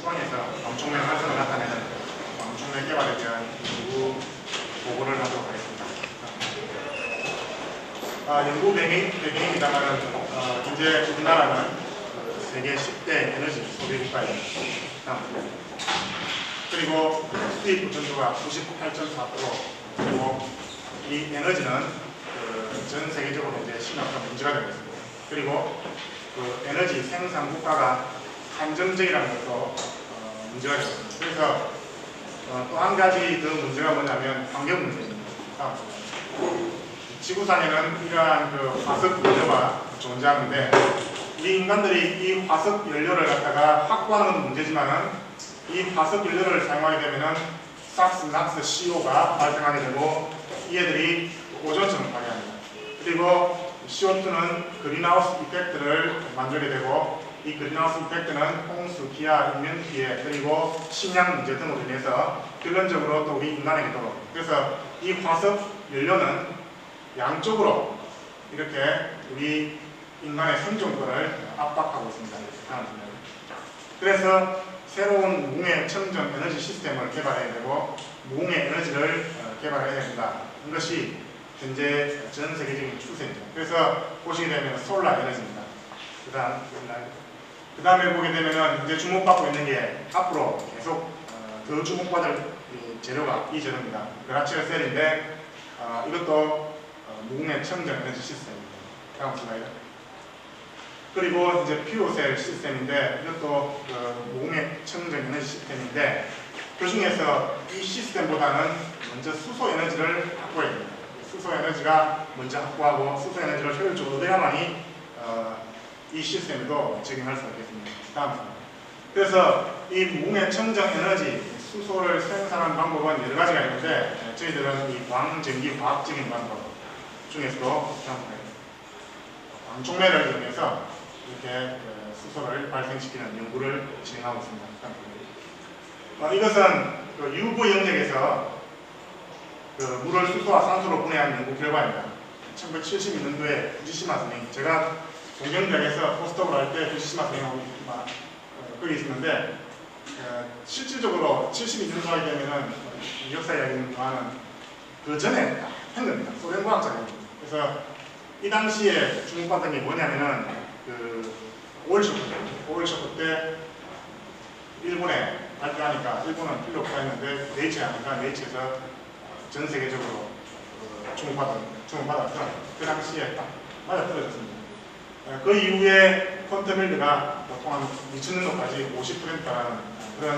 가시광에서 방충맥 활성을 나타내는 방충맥 개발에 대한 연구 보고를 하도록 하겠습니다. 연구 배경입니다만 현재 우리나라는 세계 10대 에너지 소비 국가입니다. 그리고 수입 보전도가 98.4%, 그리고 이 에너지는 전 세계적으로 이제 심각한 문제가 되고 있습니다. 그리고 그 에너지 생산 국가가 한정적이라는 것도 문제가 되고 있습니다. 그래서 또 한 가지 더 문제가 뭐냐면 환경 문제입니다. 지구상에는 이러한 그 화석 연료가 존재하는데 우리 인간들이 이 화석 연료를 갖다가 확보하는 문제지만은 이 화석 연료를 사용하게 되면은 삭스, 낙스, CO가 발생하게 되고 이애들이 오존층을 파괴합니다. 그리고 CO2는 그린하우스 이펙트를 만들게 되고 이 그린하우스 이펙트는 홍수, 기아, 인명 피해, 그리고 식량 문제 등으로 인해서 결론적으로 또 우리 인간에게도, 그래서 이 화석 연료는 양쪽으로 이렇게 우리 인간의 생존권을 압박하고 있습니다. 그래서 새로운 무궁의 청정 에너지 시스템을 개발해야 되고 무궁의 에너지를 개발해야 됩니다. 이것이 현재 전 세계적인 추세입니다. 그래서 보시게 되면 솔라 에너지입니다. 그 다음에 보게 되면 현재 주목받고 있는 게 앞으로 계속 더 주목받을 재료가 이 재료입니다. 그라치얼 셀인데 이것도 무궁의 청정 에너지 시스템입니다. 다음 슬라이드. 그리고 이제 퓨어셀 시스템인데 이것도 무궁의 청정 에너지 시스템인데 그 중에서 이 시스템보다는 먼저 수소 에너지를 확보해야 됩니다. 수소 에너지가 먼저 확보하고 수소 에너지를 효율적으로 얻어야만이 이 시스템에도 적용할 수 있겠습니다. 다음 슬라이드. 그래서 이 무궁의 청정 에너지 수소를 생산하는 방법은 여러 가지가 있는데 저희들은 이 광전기 과학적인 방법 중에서도 방충맥을 이용해서 이렇게 수소를 발생시키는 연구를 진행하고 있습니다. 이것은 그 UV 영역에서 그 물을 수소와 산소로 분해하는 연구 결과입니다. 1972년도에 후지시마 선생님, 제가 동경대학에서 포스터를 할 때 후지시마 선생님하고 거기 있었는데 실질적으로 72년도 하게 되면은 역사 이야기는 그 전에 한 겁니다. 소련 과학자입니다. 그래서 이 당시에 주목받은 게 뭐냐면은 그 오일 쇼크 때 일본에 발표하니까 일본은 필요 없다 했는데 네이처에 하니까 네이처에서 전 세계적으로 주목받았죠. 그 당시에 딱 맞아떨어졌습니다. 그 이후에 퀀텀밀드가 보통 한 2000년도까지 50%라는 그런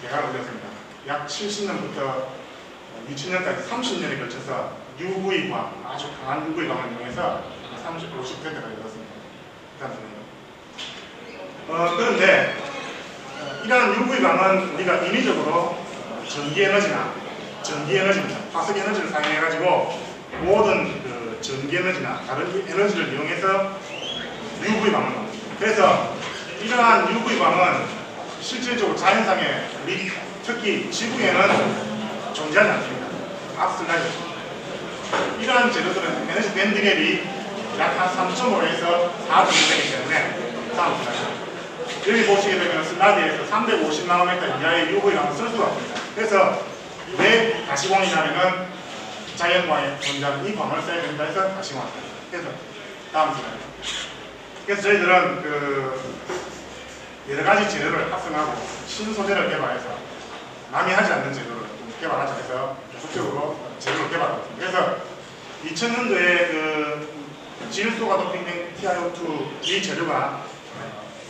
계획을 올렸습니다. 약 70년부터 2000년까지 30년에 걸쳐서 UV광, 아주 강한 UV광을 이용해서 50%까지 이뤘습니다. 그런데 이러한 UV광은 우리가 인위적으로 전기에너지입니다. 화석에너지를 사용해가지고 모든 그 전기에너지나 다른 에너지를 이용해서 UV광을 만듭니다. 그래서 이러한 UV광은 실질적으로 자연상에 우리 특히 지구에는 존재하지 않습니다. 앞 슬라이드. 이러한 재료들은 에너지 밴드갭이 약 한 3.5에서 4 정도 되기 때문에 다음 슬라이드. 여기 보시게 되면 슬라이드에서 350나노미터 이하의 UV광을 쓸 수가 없습니다. 그래서 왜 가시광이냐면은 자연광에 존재하는 이 광을 써야 된다 해서 가시광. 그래서 다음 슬라이드. 그래서 저희들은 여러 가지 재료를 합성하고 신소재를 개발해서 남이 하지 않는 재료를 개발하자 해서 적극적으로 재료를 개발하고 있습니다. 그래서 2000년도에 질소가 도핑된 TiO2 이 재료가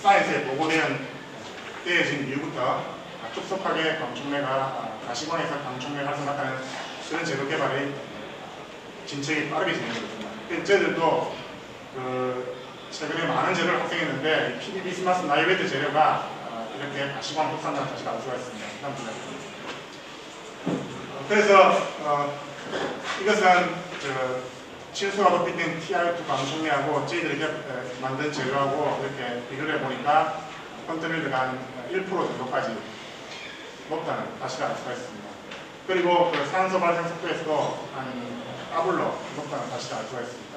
사이언스에 보고되어진 이후부터 급속하게 가시광에서 방충맥 활성화하는 그런 재료 개발의 진척이 빠르게 진행되고 있습니다. 저희들도 최근에 많은 재료를 합성했는데 PB비스마스 나이베트 재료가 이렇게 가시광 흑산단을 다시 나올 수가 있습니다. 그래서 이것은 질소가 도핑된 TiO2 방충맥하고 저희들이 만든 재료하고 이렇게 비교를 해보니까 퀀텀밀드가 한 1% 정도까지 높다는 사실을 알 수가 있습니다. 그리고 산소 발생 속도에서도 한 더블로 높다는 사실을 알 수가 있습니다.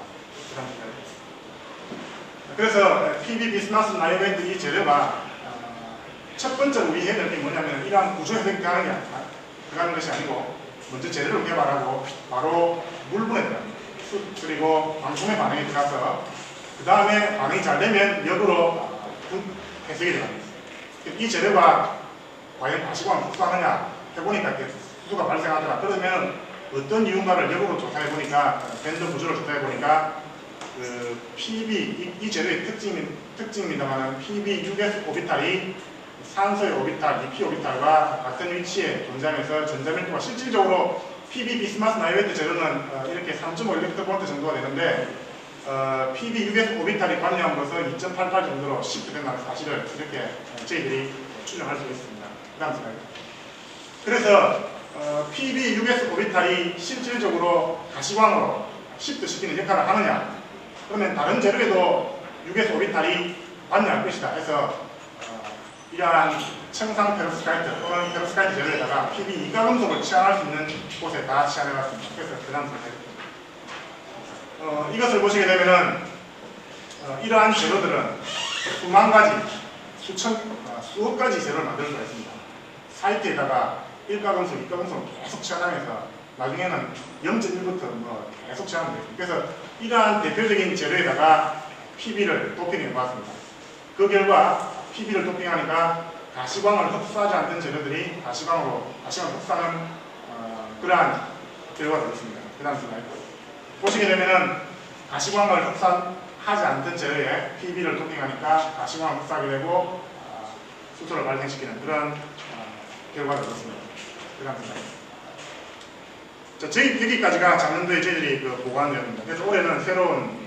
그래서 PB비스마스 나이베트 이 재료가 첫 번째로 우리 해야 될 게 뭐냐면 이러한 구조 해석이 들어가는 것이 아니고 먼저 재료를 개발하고 바로 물분에 들어갑니다. 그리고 방충의 반응이 들어가서 그 다음에 반응이 잘 되면 역으로 해석이 들어갑니다. 이 재료가 과연 가시광을 흡수하느냐 해보니까 이렇게 수소가 발생하더라. 그러면 어떤 이유인가를 역으로 조사해보니까 밴드 구조를 조사해보니까 그 PB, 이 재료의 특징입니다만 PB6S 오비탈이 산소의 오비탈, EP 오비탈과 같은 위치에 존재하면서 전자밀도가 실질적으로 PB 비스마스 나이웨트 재료는 이렇게 3.5 eV 정도가 되는데 PB6S 오비탈이 관여함으로써 2.88 정도로 시프트된다는 사실을 이렇게 저희들이 추정할 수 있습니다. 그 다음 슬라이드. 그래서 PB6S 오비탈이 실질적으로 가시광으로 시프트시키는 역할을 하느냐, 그러면 다른 재료에도 6S 오비탈이 관여할 것이다 해서 이러한 청상 페로스카이트 또는 페로스카이트 재료에다가 PB 이가금속을 취합할 수 있는 곳에 다 취합해봤습니다. 그래서 그 다음 슬라이드. 이것을 보시게 되면은 이러한 재료들은 수만 가지, 수억 가지 재료를 만들 수가 있습니다. 사이트에다가 1가금속, 2가금속을 계속 취합하면서 나중에는 0.1부터 계속 취합하면 됩니다. 그래서 이러한 대표적인 재료에다가 PB를 도핑해 보았습니다. 그 결과 PB를 도핑하니까 가시광을 흡수하지 않던 재료들이 가시광을 흡수하는 그러한 결과가 되었습니다. 그 다음 슬라이드. 보시게 되면은 가시광을 흡수하지 않던 재료에 PB를 도핑하니까 가시광을 흡수하게 되고 수소를 발생시키는 그런 결과가 되었습니다. 그 다음 슬라이드. 자, 저희 여기까지가 작년도에 저희들이 보관되었습니다. 그래서 올해는 새로운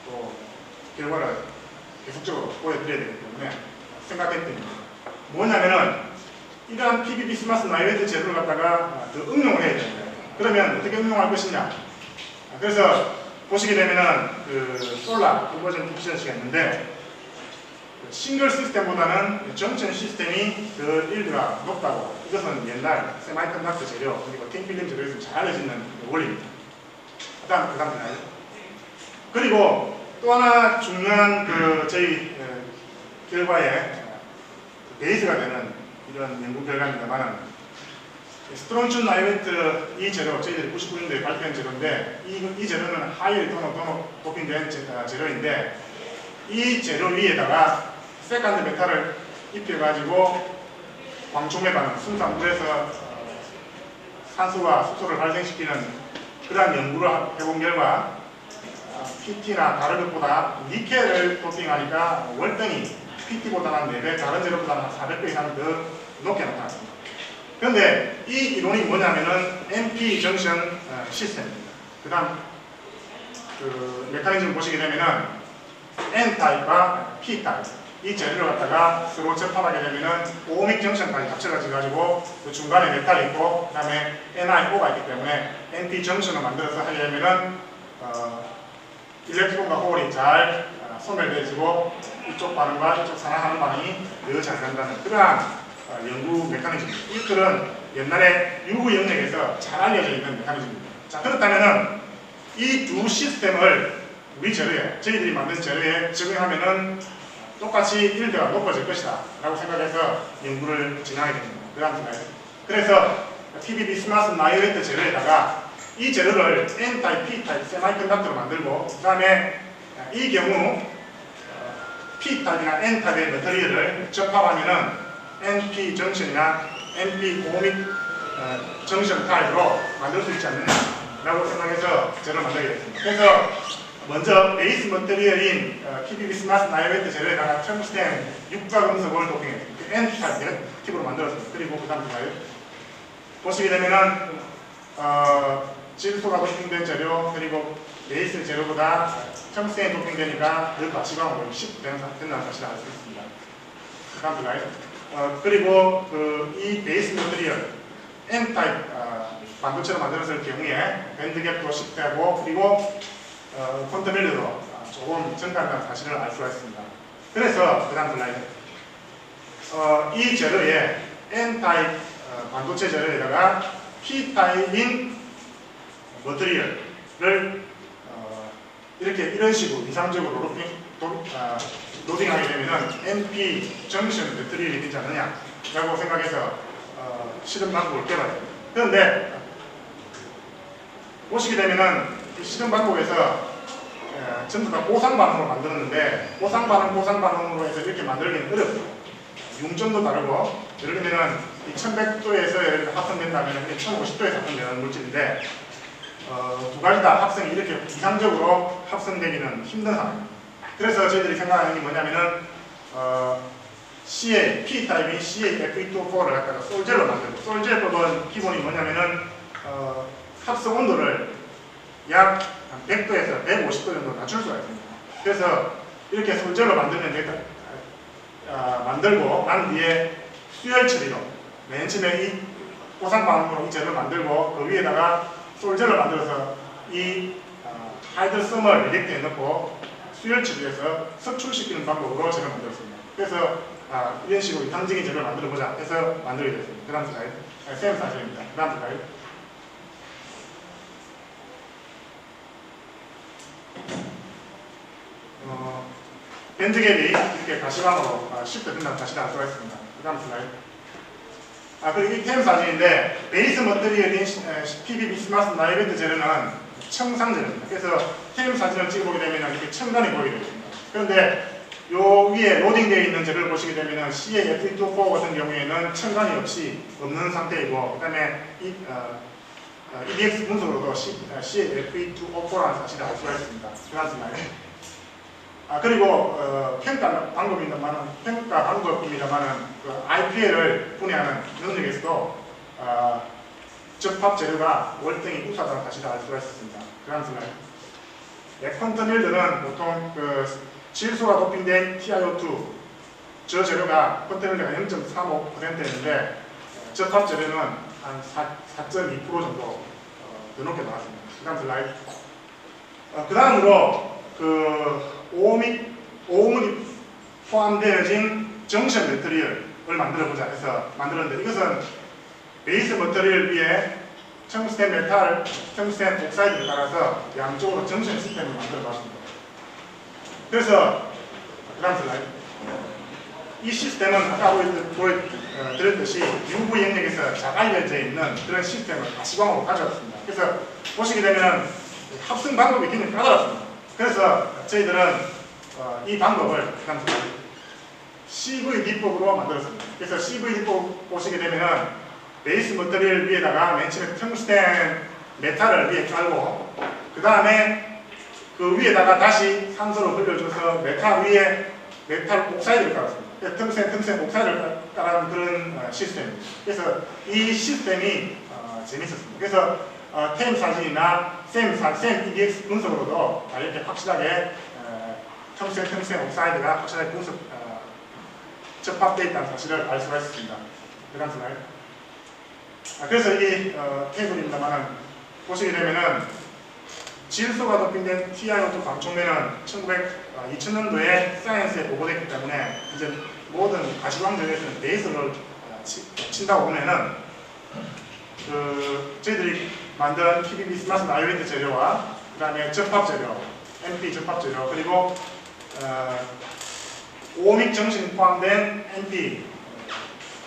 또 결과를 계속적으로 보여드려야 되기 때문에 생각했더니 뭐냐면은 이러한 PB 비스마스 나이웨트 재료를 갖다가 더 응용을 해야 됩니다. 그러면 어떻게 응용할 것이냐. 그래서 보시게 되면은 솔라 컨버전 이피션시가 있는데 싱글 시스템보다는 정천 시스템이 더 일드가 높다고. 이것은 옛날 세마이컨덕터 재료 그리고 팅필름 재료에서 잘 알려지는 원리입니다. 그 다음 슬라이드. 그리고 또 하나 중요한 저희 결과의 베이스가 되는 이런 연구 결과입니다만 스트론튬 나이웨트 이 재료 저희들이 99년도에 발표한 재료인데 이 재료는 하이일 토너 도핑된 재료인데 이 재료 위에다가 세컨드 메탈을 입혀가지고 광촉매 반응, 순산물에서 산소와 수소를 발생시키는 그러한 연구를 해본 결과 PT나 다른 것보다 니켈을 도핑하니까 월등히 PT보다는 4배, 다른 재료보다는 400배 이상 더 높게 나타났습니다. 그런데 이 이론이 뭐냐면은 NP 정션 시스템입니다. 그 다음 메커니즘을 보시게 되면은 N타입과 P타입 이 재료를 갖다가 서로 접합하게 되면은 오믹 정션까지 합쳐가지고 그 중간에 메탈이 있고 그 다음에 NiO가 있기 때문에 NP 정션을 만들어서 하게 되면은 일렉트론과 홀이 잘 소멸되어지고 이쪽 반응과 이쪽 산화하는 반응이 더 잘 된다는 그러한 연구 메커니즘입니다. 이것들은 옛날에 유구 영역에서 잘 알려져 있는 메커니즘입니다. 자, 그렇다면은 이 두 시스템을 우리 재료에, 저희들이 만든 재료에 적용하면은 똑같이 일대가 높아질 것이다 라고 생각해서 연구를 진행하게 됩니다. 그 다음 슬라이드. 그래서 PB 비스마스 나이웨트 재료에다가 이 재료를 N타입, P타입 세마이컨덕터로 만들고 그 다음에 이 경우 P타입이나 N타입의 매터리얼을 접합하면은 NP 정션이나 NP 오믹 정션 타입으로 만들 수 있지 않느냐 라고 생각해서 재료를 만들게 됐습니다. 그래서 먼저 베이스 매터리얼인 PB 비스마스 나이웨트 재료에다가 텅스텐 육가금속을 도핑했습니다. N타입 팁으로 만들었습니다. 그리고 그 다음 슬라이드 보시게 되면은 질소가 도핑된 재료 그리고 베이스 재료보다 텅스텐이 도핑되니까 더 가시광으로 된다는 사실을 알 수 있습니다. 그 다음 슬라이드. 그리고 이 베이스 매터리얼 N타입 반도체로 만들었을 경우에 밴드갭도 10대고 그리고 콘터밀리도 조금 증가한다는 사실을 알 수가 있습니다. 그래서 그 다음 슬라이드. 이 재료에 N타입 반도체 재료에다가 P타입인 머티리얼을 이런 식으로 이상적으로 로딩하게 되면은 NP 정션 배터리를 되지 않느냐라고 생각해서 실험 방법을 개발해요. 그런데 보시게 되면은 이 실험 방법에서 전부 다 보상 반응으로 만들었는데 보상 반응으로 해서 이렇게 만들기는 어렵죠. 융점도 다르고 예를 들면 이 1100도에서 예를 들면 합성된다면 1050도에서 합성되는 물질인데 두 가지 다 합성이 이렇게 이상적으로 합성되기는 힘든 상황입니다. 그래서 저희들이 생각하는 게 뭐냐면은 CA, P-타입인 CaFe2O4를 갖다가 솔젤로 만들고 솔젤법은 기본이 뭐냐면은 합성 온도를 약 100도에서 150도 정도 낮출 수가 있습니다. 그래서 이렇게 솔젤로 만들면 만들고 난 뒤에 수열 처리로 맨 처음에 이 보상 반응으로 이 젤을 만들고 그 위에다가 솔젤을 만들어서 이 하이드로서멀 리액터에 넣고 수열 처리해서 석출시키는 방법으로 젤을 만들었습니다. 그래서 이런 식으로 상징의 젤을 만들어 보자 해서 만들게 됐습니다. 그 다음 슬라이드. 쌤 사진입니다. 그 다음 슬라이드. 밴드갭이 이렇게 가시방으로 쉽게 된다는 사실을 알 수가 있습니다. 그 다음 슬라이드. 그리고 이 템 사진인데 베이스 머터리얼인 PB 비스마스 나이베트 젤은 청상젤입니다. 그래서 템 사진을 찍어보게 되면 이렇게 청단이 보이게 됩니다. 그런데 요 위에 로딩되어 있는 젤을 보시게 되면 CaFe2O4 같은 경우에는 첨단이 없이 없는 상태이고 그 다음에 EDX 분석으로도 CaFe2O4라는 사실을 알 수가 있습니다. 그 다음 슬라이드. 그리고 평가 방법입니다만은 그 IPL을 분해하는 능력에서도 접합 재료가 월등히 우수하다는 사실을 알 수가 있습니다. 그 다음 슬라이드. 컨테밀들은 보통 그 질소가 도핑된 TiO2 저 재료가 컨테밀드가 0.35%였는데 접합 재료는 한 4.2% 정도 더 높게 나왔습니다. 그 다음 슬라이드. 그 다음으로 오음이 포함되어진 정션 매트리얼을 만들어보자 해서 만들었는데 이것은 베이스 머터리얼 위에 텅스텐 메탈, 텅스텐 옥사이드를 깔아서 양쪽으로 정션 시스템을 만들어봤습니다. 그래서 그 다음 슬라이드. 이 시스템은 아까 보여드렸듯이 UV 영역에서 자갈려져 있는 그런 시스템을 가시광으로 가져왔습니다. 그래서 보시게 되면 합성 방법이 굉장히 까다롭습니다. 그래서 저희들은 이 방법을 CVD법으로 만들었습니다. 그래서 CVD법 보시게 되면 베이스 머터리얼 위에다가 맨 처음에 텅스텐 메탈을 위에 깔고 그 다음에 그 위에다가 다시 산소를 흘려줘서 메탈 위에 메탈 옥사이드를 깔았습니다. 텅스텐 옥사이드를 깔아는 그런 시스템입니다. 그래서 이 시스템이 재밌었습니다. 그래서 템 사진이나 샘 EDX 분석으로도 이렇게 확실하게 텅스텐 옥사이드가 확실하게 접합되어 있다는 사실을 알 수가 있습니다. 그 다음 슬라이드. 그래서 이 테이블입니다만 보시게 되면은 질소가 도핑된 TiO2 방충제는 2000년도에 사이언스에 보고됐기 때문에 이제 모든 가시광전에서는 베이스를 친다고 보면은 저희들이 만든 PB 비스마스 나이베트 재료와 그 다음에 접합 재료, NP 접합 재료 그리고 오믹 정신이 포함된 NP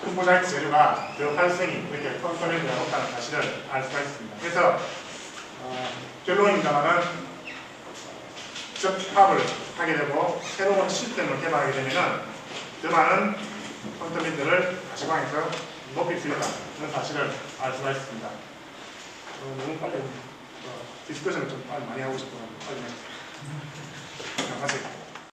컴포자이트 재료가 더 활성이 이렇게 컨트롤이 되어 있다는 사실을 알 수가 있습니다. 그래서 결론입니다만은 접합을 하게 되고 새로운 시스템을 개발하게 되면은 더 많은 컨트롤들을 가시광에서 높일 수 있다는 사실을 알 수가 있습니다. 너무 빨리 디스커션을 좀 많이 하고 싶어서 빨리 하세요.